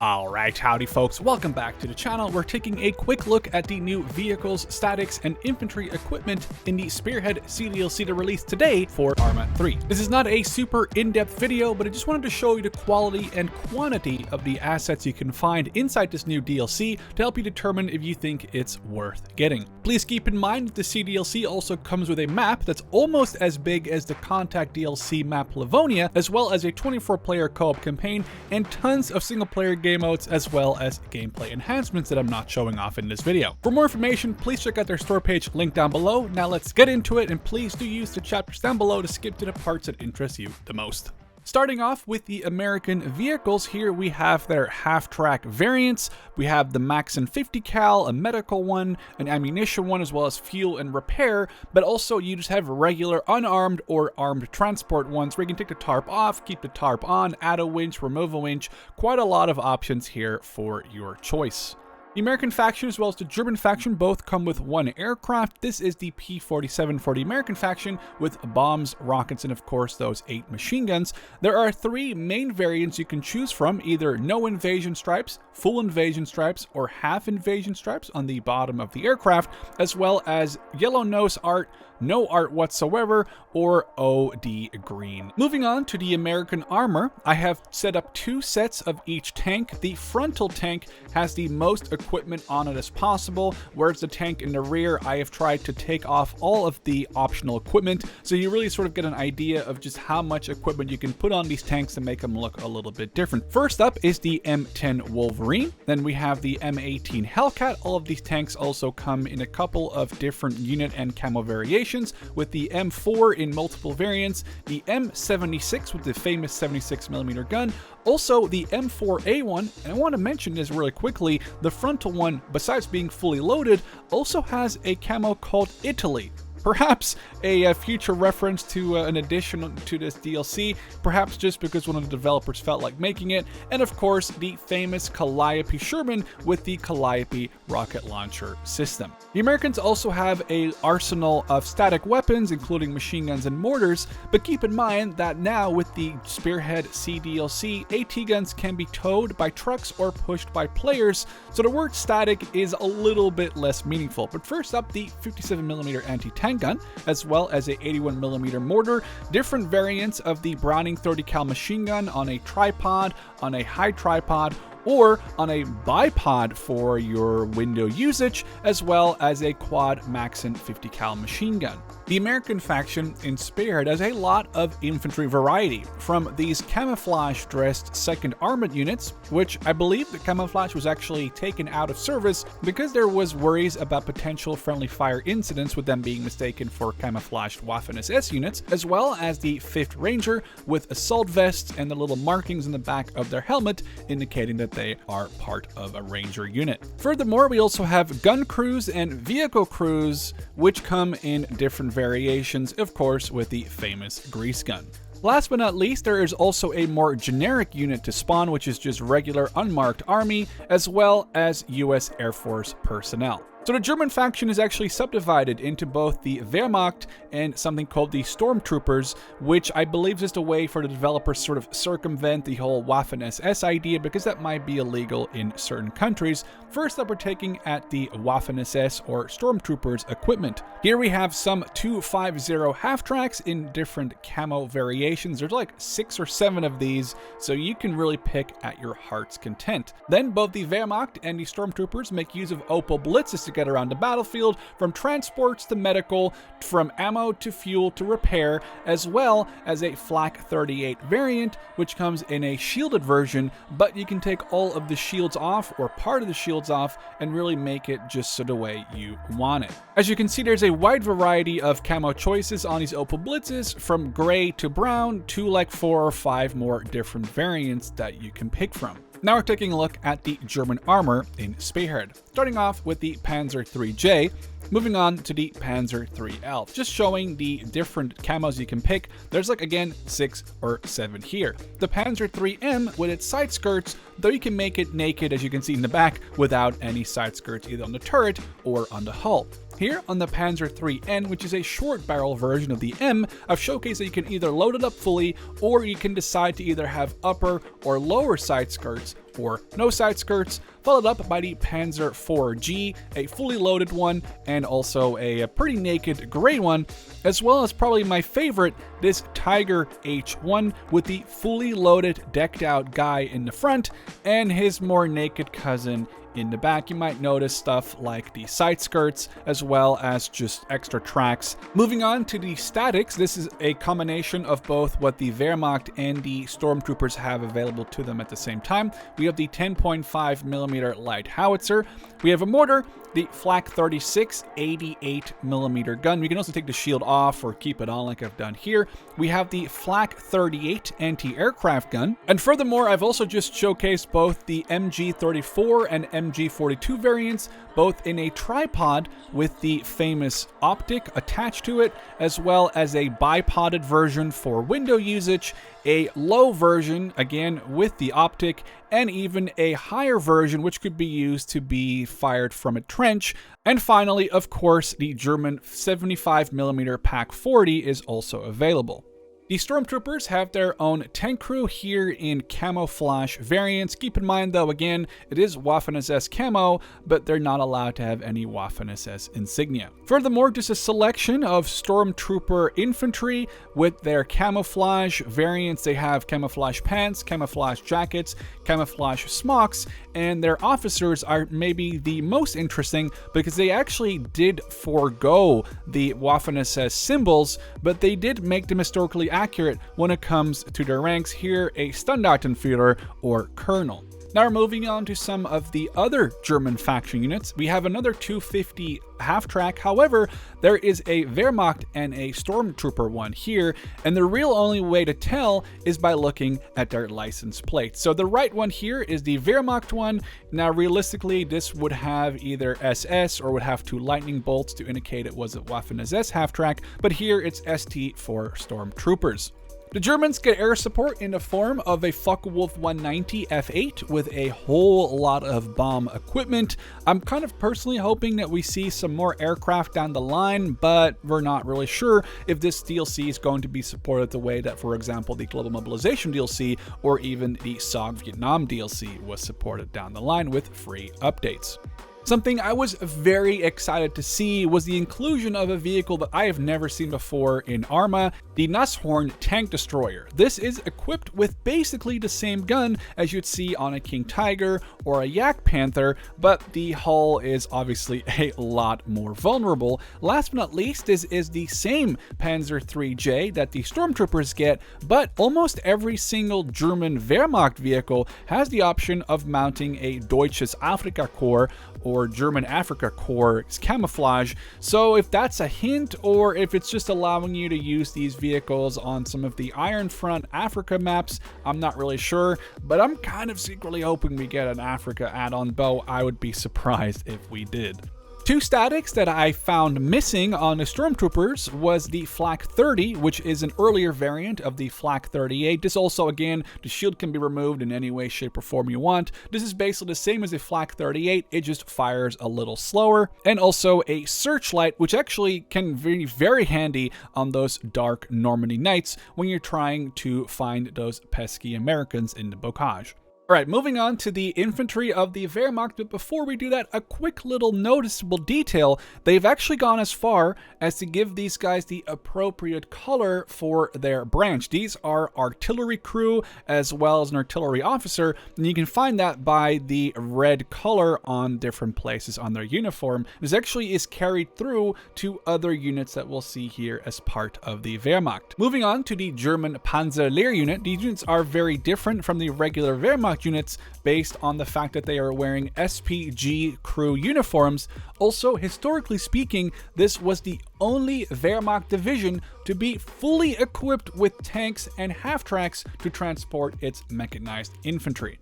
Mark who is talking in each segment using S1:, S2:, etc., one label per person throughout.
S1: Alright, howdy folks, welcome back to the channel. We're taking a quick look at the new vehicles, statics, and infantry equipment in the Spearhead CDLC to release today for Arma 3. This is not a super in-depth video, but I just wanted to show you the quality and quantity of the assets you can find inside this new DLC to help you determine if you think it's worth getting. Please keep in mind that the CDLC also comes with a map that's almost as big as the Contact DLC map Livonia, as well as a 24-player co-op campaign and tons of single-player game modes, as well as gameplay enhancements that I'm not showing off in this video. For more information, please check out their store page linked down below. Now let's get into it, and please do use the chapters down below to skip to the parts that interest you the most. Starting off with the American vehicles, here we have their half-track variants. We have the Maxim 50 cal, a medical one, an ammunition one, as well as fuel and repair, but also you just have regular unarmed or armed transport ones where you can take the tarp off, keep the tarp on, add a winch, remove a winch. Quite a lot of options here for your choice. The American faction as well as the German faction both come with one aircraft. This is the P-47 for the American faction with bombs, rockets, and of course those 8 machine guns. There are 3 main variants you can choose from, either no invasion stripes, full invasion stripes, or half invasion stripes on the bottom of the aircraft, as well as yellow nose art, no art whatsoever, or OD green. Moving on to the American armor, I have set up 2 sets of each tank. The frontal tank has the most equipment on it as possible, whereas the tank in the rear, I have tried to take off all of the optional equipment, so you really sort of get an idea of just how much equipment you can put on these tanks to make them look a little bit different. First up is the M10 Wolverine, then we have the M18 Hellcat. All of these tanks also come in a couple of different unit and camo variations, with the M4 in multiple variants, the M76 with the famous 76mm gun, also the M4A1, and I want to mention this really quickly, the frontal one, besides being fully loaded, also has a camo called Italy. Perhaps a future reference to an addition to this DLC, perhaps just because one of the developers felt like making it, and of course the famous Calliope Sherman with the Calliope rocket launcher system. The Americans also have an arsenal of static weapons, including machine guns and mortars, but keep in mind that now with the Spearhead CDLC, AT guns can be towed by trucks or pushed by players, so the word static is a little bit less meaningful. But first up, the 57mm anti-tank gun, as well as a 81mm mortar, different variants of the Browning 30 cal machine gun on a tripod, on a high tripod, or on a bipod for your window usage, as well as a quad Maxim 50 cal machine gun. The American faction in Spearhead has a lot of infantry variety, from these camouflage-dressed 2nd Armored units, which I believe the camouflage was actually taken out of service because there was worries about potential friendly fire incidents with them being mistaken for camouflaged Waffen-SS units, as well as the 5th Ranger with assault vests and the little markings in the back of their helmet indicating that they are part of a Ranger unit. Furthermore, we also have gun crews and vehicle crews, which come in different variations, of course, with the famous grease gun. Last but not least, there is also a more generic unit to spawn, which is just regular unmarked army, as well as US Air Force personnel. So the German faction is actually subdivided into both the Wehrmacht and something called the Stormtroopers, which I believe is just a way for the developers to sort of circumvent the whole Waffen-SS idea, because that might be illegal in certain countries. First up, we're taking at the Waffen-SS or Stormtroopers equipment. Here we have some 250 half-tracks in different camo variations. There's like 6 or 7 of these, so you can really pick at your heart's content. Then both the Wehrmacht and the Stormtroopers make use of Opel Blitzes to get around the battlefield, from transports to medical, from ammo to fuel to repair, as well as a Flak 38 variant, which comes in a shielded version, but you can take all of the shields off or part of the shields off and really make it just so the way you want it. As you can see, there's a wide variety of camo choices on these Opel Blitzes, from gray to brown to like 4 or 5 more different variants that you can pick from. Now we're taking a look at the German armor in Spearhead, starting off with the Panzer IIIJ, moving on to the Panzer IIIL, just showing the different camos you can pick. There's like, again, 6 or 7 here. The Panzer IIIM with its side skirts, though you can make it naked, as you can see in the back, without any side skirts either on the turret or on the hull. Here on the Panzer IIIN, which is a short barrel version of the M, I've showcased that you can either load it up fully, or you can decide to either have upper or lower side skirts, 4, no side skirts, followed up by the Panzer IV-G, a fully loaded one, and also a pretty naked gray one, as well as probably my favorite, this Tiger H1 with the fully loaded decked out guy in the front and his more naked cousin in the back. You might notice stuff like the side skirts as well as just extra tracks. Moving on to the statics, this is a combination of both what the Wehrmacht and the Stormtroopers have available to them at the same time. We have the 10.5mm light howitzer. We have a mortar, the Flak 36 88mm gun. We can also take the shield off or keep it on like I've done here. We have the Flak 38 anti-aircraft gun. And furthermore, I've also just showcased both the MG34 and MG42 variants, both in a tripod with the famous optic attached to it, as well as a bipoded version for window usage, a low version, again with the optic, and even a higher version which could be used to be fired from a trench. And finally, of course, the German 75mm Pak 40 is also available. The Stormtroopers have their own tank crew here in camouflage variants. Keep in mind though, again, it is Waffen-SS camo, but they're not allowed to have any Waffen-SS insignia. Furthermore, just a selection of Stormtrooper infantry with their camouflage variants. They have camouflage pants, camouflage jackets, camouflage smocks, and their officers are maybe the most interesting because they actually did forego the Waffen-SS symbols, but they did make them historically accurate when it comes to their ranks. Here, a Standartenführer or Colonel. Now we're moving on to some of the other German faction units. We have another 250 Halftrack. However, there is a Wehrmacht and a Stormtrooper one here, and the real only way to tell is by looking at their license plates. So the right one here is the Wehrmacht one. Now realistically, this would have either SS or would have 2 lightning bolts to indicate it was a Waffen-SS Halftrack, but here it's ST for Stormtroopers. The Germans get air support in the form of a Focke-Wulf 190 F8 with a whole lot of bomb equipment. I'm kind of personally hoping that we see some more aircraft down the line, but we're not really sure if this DLC is going to be supported the way that, for example, the Global Mobilization DLC or even the SOG Vietnam DLC was supported down the line with free updates. Something I was very excited to see was the inclusion of a vehicle that I have never seen before in Arma, the Nashorn tank destroyer. This is equipped with basically the same gun as you'd see on a King Tiger or a Yak Panther, but the hull is obviously a lot more vulnerable. Last but not least, this is the same Panzer III-J that the Stormtroopers get, but almost every single German Wehrmacht vehicle has the option of mounting a Deutsches Afrika Korps or German Africa Corps camouflage. So if that's a hint, or if it's just allowing you to use these vehicles on some of the Iron Front Africa maps, I'm not really sure, but I'm kind of secretly hoping we get an Africa add-on, though I would be surprised if we did. 2 statics that I found missing on the Stormtroopers was the Flak 30, which is an earlier variant of the Flak 38. This also, again, the shield can be removed in any way, shape, or form you want. This is basically the same as the Flak 38, it just fires a little slower. And also a Searchlight, which actually can be very handy on those dark Normandy nights when you're trying to find those pesky Americans in the bocage. Alright, moving on to the infantry of the Wehrmacht, but before we do that, a quick little noticeable detail. They've actually gone as far as to give these guys the appropriate color for their branch. These are artillery crew as well as an artillery officer, and you can find that by the red color on different places on their uniform. This actually is carried through to other units that we'll see here as part of the Wehrmacht. Moving on to the German Panzerlehr unit, these units are very different from the regular Wehrmacht units based on the fact that they are wearing SPG crew uniforms. Also, historically speaking, this was the only Wehrmacht division to be fully equipped with tanks and half-tracks to transport its mechanized infantry.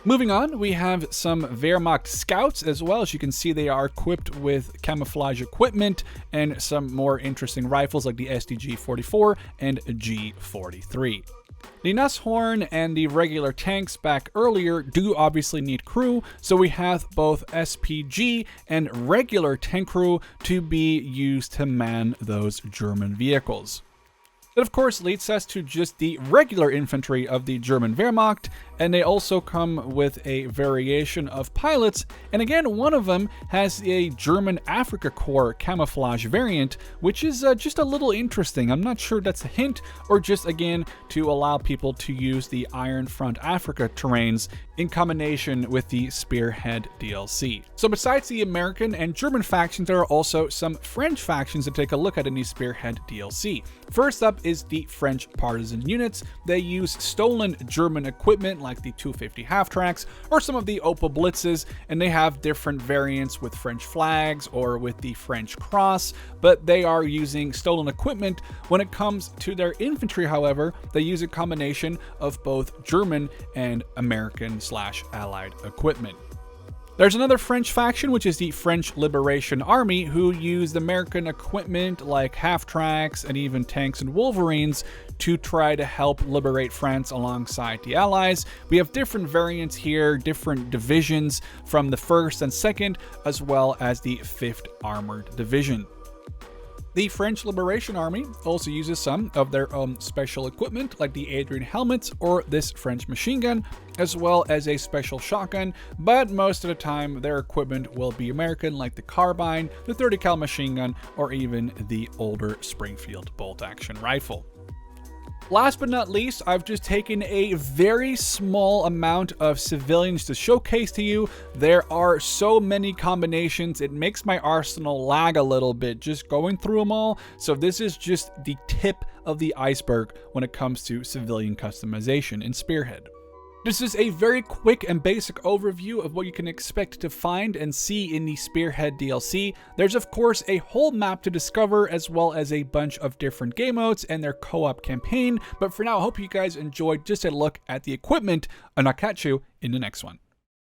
S1: Moving on, we have some Wehrmacht scouts as well. As you can see, they are equipped with camouflage equipment and some more interesting rifles like the SDG-44 and G-43. The Nashorn and the regular tanks back earlier do obviously need crew, so we have both SPG and regular tank crew to be used to man those German vehicles. That of course leads us to just the regular infantry of the German Wehrmacht, and they also come with a variation of pilots, and again, one of them has a German Africa Corps camouflage variant, which is just a little interesting. I'm not sure that's a hint or just again to allow people to use the Iron Front Africa terrains in combination with the Spearhead DLC. So besides the American and German factions, there are also some French factions to take a look at in the Spearhead DLC. First up is the French Partisan units. They use stolen German equipment like the 250 Halftracks or some of the Opel Blitzes, and they have different variants with French flags or with the French cross, but they are using stolen equipment. When it comes to their infantry, however, they use a combination of both German and American/Allied equipment. There's another French faction, which is the French Liberation Army, who used American equipment like half-tracks and even tanks and Wolverines to try to help liberate France alongside the Allies. We have different variants here, different divisions from the 1st and 2nd, as well as the 5th Armored Division. The French Liberation Army also uses some of their own special equipment like the Adrian helmets or this French machine gun, as well as a special shotgun, but most of the time their equipment will be American like the carbine, the 30 cal machine gun, or even the older Springfield bolt-action rifle. Last but not least, I've just taken a very small amount of civilians to showcase to you. There are so many combinations, it makes my arsenal lag a little bit just going through them all. So this is just the tip of the iceberg when it comes to civilian customization in Spearhead. This is a very quick and basic overview of what you can expect to find and see in the Spearhead DLC. There's of course a whole map to discover, as well as a bunch of different game modes and their co-op campaign, but for now I hope you guys enjoyed just a look at the equipment, and I'll catch you in the next one.